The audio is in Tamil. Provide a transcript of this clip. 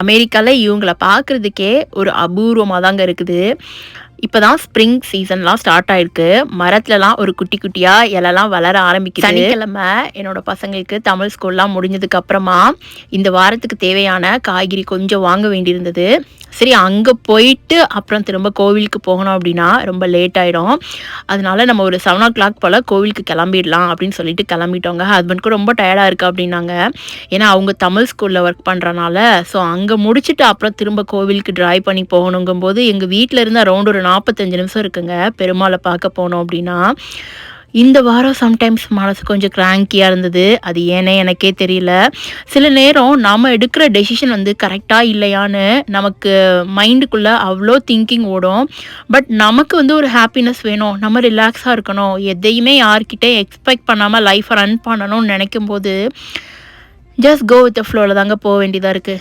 அமெரிக்கால இவங்கள பார்க்குறதுக்கே ஒரு அபூர்வமா தாங்க இருக்குது. இப்பதான் ஸ்ப்ரிங் சீசன்லாம் ஸ்டார்ட் ஆயிருக்கு. மரத்துலலாம் ஒரு குட்டி குட்டியா இலைலாம் வளர ஆரம்பிக்குது. சனிக்கிழமை என்னோட பசங்களுக்கு தமிழ் ஸ்கூல்லாம் முடிஞ்சதுக்கு அப்புறமா இந்த வாரத்துக்கு தேவையான காய்கறி கொஞ்சம் வாங்க வேண்டியிருந்தது. சரி அங்க போயிட்டு அப்புறம் திரும்ப கோவிலுக்கு போகணும் அப்படின்னா ரொம்ப லேட் ஆயிடும். அதனால நம்ம ஒரு 7:00 போல கோவிலுக்கு கிளம்பிடலாம் அப்படின்னு சொல்லிட்டு கிளம்பிட்டோங்க. ஹஸ்பண்ட்க்கும் ரொம்ப டயர்டா இருக்கு அப்படின்னாங்க. ஏன்னா அவங்க தமிழ் ஸ்கூல்ல ஒர்க் பண்றனால. ஸோ அங்க முடிச்சுட்டு அப்புறம் திரும்ப கோவிலுக்கு டிரைவ் பண்ணி போகணுங்கும்போது எங்க வீட்ல இருந்து அரௌண்ட் ஒரு 45 நிமிஷம் இருக்குங்க. பெருமாள பார்க்க போனோம் அப்படின்னா. இந்த வாரம் சம்டைம்ஸ் மனசு கொஞ்சம் கிராங்கியா இருந்தது. அது ஏன்னே எனக்கே தெரியல. சில நேரம் நாம எடுக்கிற டெசிஷன் வந்து கரெக்ட்டா இல்லையான்னு நமக்கு மைண்டுக்குள்ள அவ்ளோ திங்கிங் ஓடும். பட் நமக்கு வந்து ஒரு ஹாப்பினஸ் வேணும். நம்ம ரிலாக்ஸா இருக்கணும். எதையுமே யார்கிட்டயும் எக்ஸ்பெக்ட் பண்ணாம லைஃப்ப ரன் பண்ணணும்னு நெனைக்கும்போது, ஜஸ்ட் கோ வித் த ஃப்ளோல தாங்க போ வேண்டியதா இருக்கு.